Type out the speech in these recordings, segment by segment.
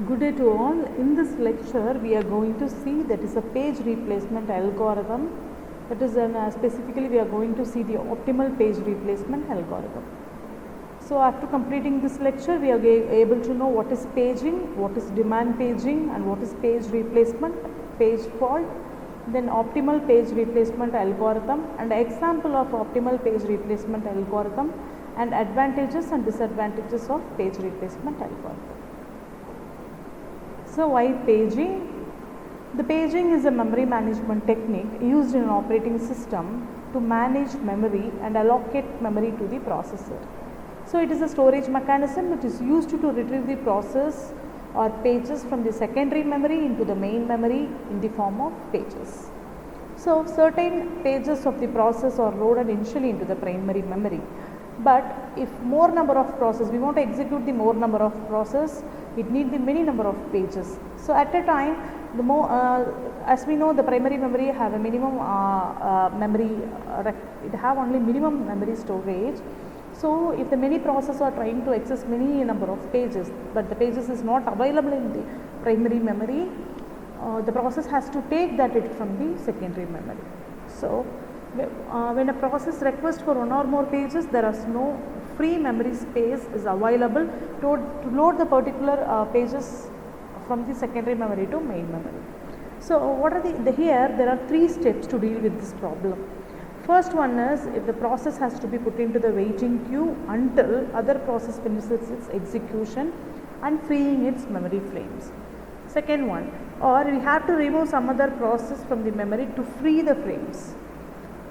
Good day to all. In this lecture, we are going to see that is a page replacement algorithm. That is specifically we are going to see the optimal page replacement algorithm. So after completing this lecture, we are able to know what is paging, what is demand paging, and what is page replacement, page fault, then optimal page replacement algorithm, and example of optimal page replacement algorithm, and advantages and disadvantages of page replacement algorithm. So why paging? The paging is a memory management technique used in an operating system to manage memory and allocate memory to the processor. So it is a storage mechanism which is used to retrieve the process or pages from the secondary memory into the main memory in the form of pages. So certain pages of the process are loaded initially into the primary memory. But if more number of process, we want to execute the more number of process, it need the many number of pages. So at a time, the more as we know, the primary memory have a minimum memory, it have only minimum memory storage. So if the many process are trying to access many number of pages, but the pages is not available in the primary memory, the process has to take that from the secondary memory. So when a process requests for one or more pages, there is no free memory space is available to load the particular pages from the secondary memory to main memory. So what are here there are three steps to deal with this problem. First one is if the process has to be put into the waiting queue until other process finishes its execution and freeing its memory frames. Second one, or we have to remove some other process from the memory to free the frames.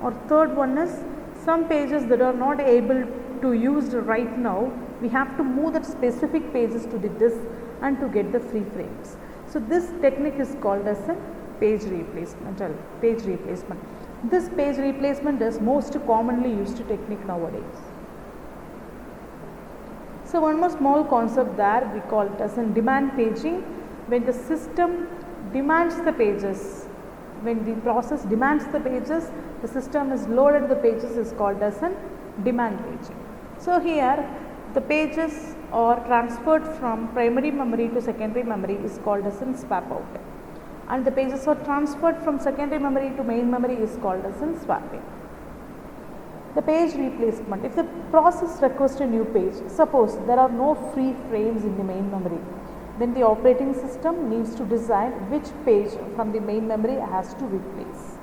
Or third one is some pages that are not able to used right now, we have to move that specific pages to the disk and to get the free frames. So this technique is called as a page replacement. This page replacement is most commonly used technique nowadays. So one more small concept there, we call it as in demand paging. When the system demands the pages, when the process demands the pages, the system is loaded the pages is called as a demand paging. So here the pages are transferred from primary memory to secondary memory is called as a swap out, and the pages are transferred from secondary memory to main memory is called as a swap in. The page replacement, if the process requests a new page, suppose there are no free frames in the main memory, then the operating system needs to decide which page from the main memory has to replace.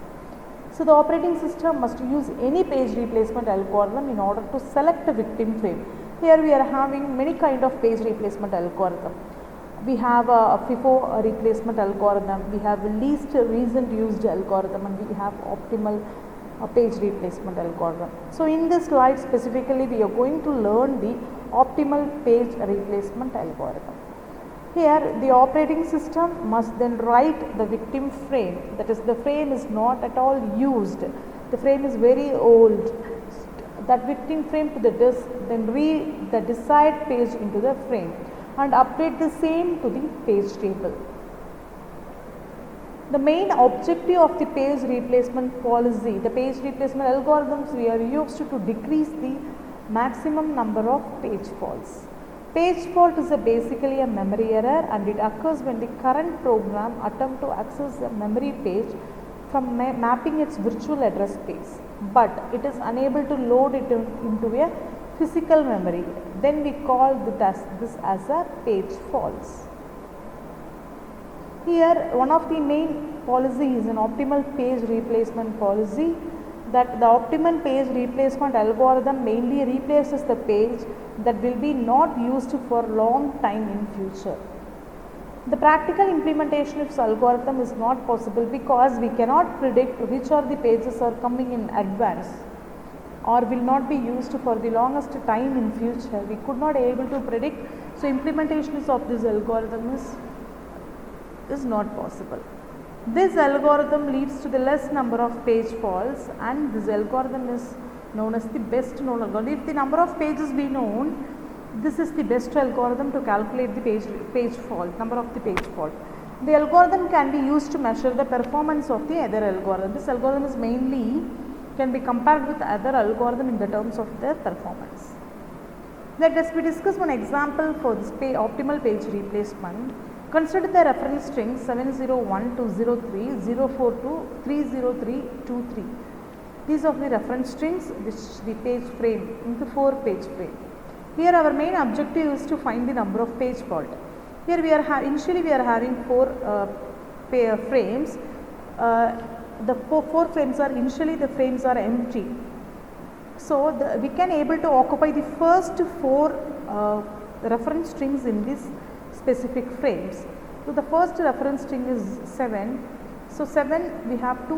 So the operating system must use any page replacement algorithm in order to select a victim frame. Here we are having many kind of page replacement algorithm. We have a FIFO replacement algorithm, we have a least recent used algorithm, and we have optimal page replacement algorithm. So in this slide specifically we are going to learn the optimal page replacement algorithm. Here the operating system must then write the victim frame, that is the frame is not at all used, the frame is very old, that victim frame to the disk, then read the desired page into the frame and update the same to the page table. The main objective of the page replacement policy, the page replacement algorithms we are used to decrease the maximum number of page faults. Page fault is basically a memory error, and it occurs when the current program attempts to access a memory page from mapping its virtual address space, but it is unable to load it into a physical memory. Then we call this as a page faults. Here one of the main policies is an optimal page replacement policy, that the optimal page replacement algorithm mainly replaces the page that will be not used for long time in future. The practical implementation of this algorithm is not possible because we cannot predict which are the pages are coming in advance or will not be used for the longest time in future. We could not able to predict, so implementation of this algorithm is not possible. This algorithm leads to the less number of page faults, and this algorithm is known as the best known algorithm. If the number of pages be known, this is the best algorithm to calculate the page fault, number of the page fault. The algorithm can be used to measure the performance of the other algorithm. This algorithm is mainly can be compared with other algorithm in the terms of their performance. Let us discuss one example for this optimal page replacement. Consider the reference string 701-203, 042-30323. These are the reference strings which the page frame into 4 page frame. Here our main objective is to find the number of page fault. Here we are initially we are having 4 frames. The 4 frames are initially the frames are empty. So we can able to occupy the first 4 reference strings in this specific frames. So the first reference string is 7. So 7 we have to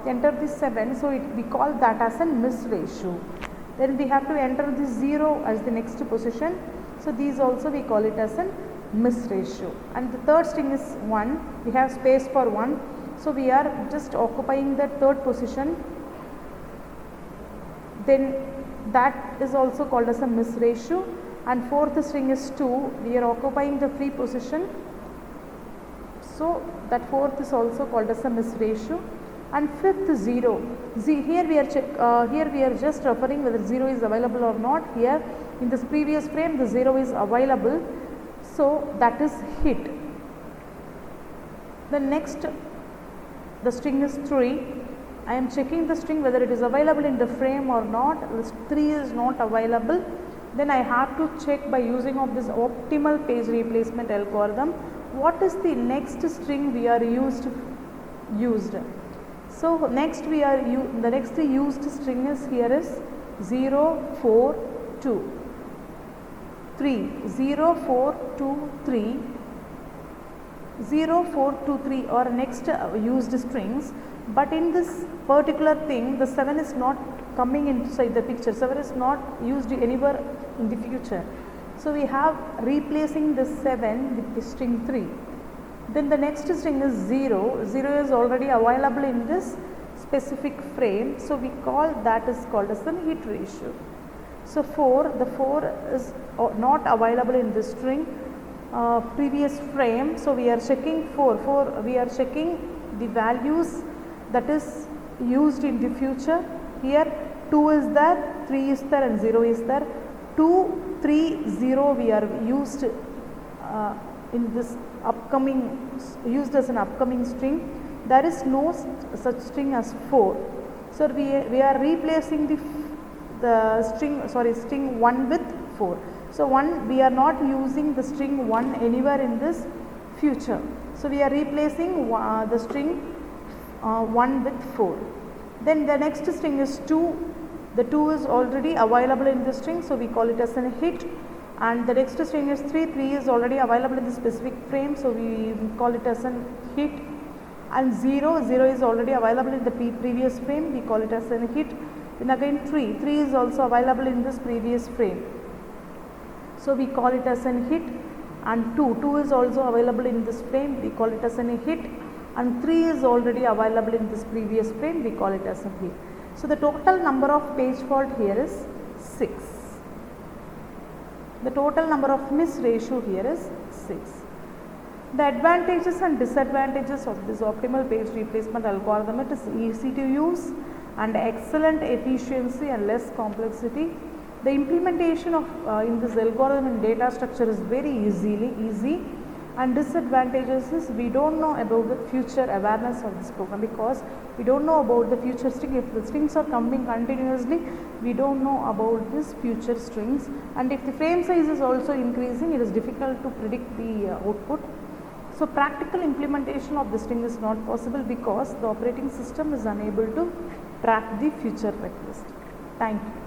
enter this 7. So we call that as a miss ratio. Then we have to enter this 0 as the next position. So these also we call it as a miss ratio. And the third string is 1. We have space for 1. So we are just occupying the third position. Then that is also called as a miss ratio. And fourth string is 2. We are occupying the free position. So that fourth is also called as a miss ratio. And fifth 0. Here we are just referring whether 0 is available or not. Here in this previous frame the 0 is available. So that is hit. The next, the string is 3. I am checking the string whether it is available in the frame or not. This 3 is not available. Then I have to check by using of this optimal page replacement algorithm what is the next string we are used. So next the next used string is here is 0, 4, 2, 3, 0, 4, 2, 3, 0, 4, 2, 3 are next used strings, but in this particular thing the 7 is not coming inside the picture. 7 is not used anywhere in the future. So we have replacing the 7 with the string 3. Then the next string is 0. 0 is already available in this specific frame. So we call that is called as the hit ratio. So 4, the 4 is not available in this string previous frame. So we are checking 4. We are checking the values that is used in the future. Here 2 is there, 3 is there and 0 is there. 2, 3, 0 we are used in this upcoming, used as an upcoming string. There is no such string as 4. So we are replacing the string 1 with 4. So 1, we are not using the string 1 anywhere in this future. So we are replacing the string 1 with 4. Then the next string is 2. The 2 is already available in the string, so we call it as a hit. And the next string is 3. 3 is already available in the specific frame, so we call it as a hit. And 0 is already available in the previous frame, we call it as a hit. Then again 3 is also available in this previous frame, so we call it as a hit. And 2 is also available in this frame, we call it as a hit. And 3 is already available in this previous frame, we call it as a hit. So the total number of page fault here is 6. The total number of miss ratio here is 6. The advantages and disadvantages of this optimal page replacement algorithm: it is easy to use and excellent efficiency and less complexity. The implementation of in this algorithm in data structure is very easy. And disadvantages is we don't know about the future awareness of this program, because we don't know about the future string. If the strings are coming continuously, we don't know about this future strings, and if the frame size is also increasing, it is difficult to predict the output. So practical implementation of the string is not possible because the operating system is unable to track the future request. Thank you.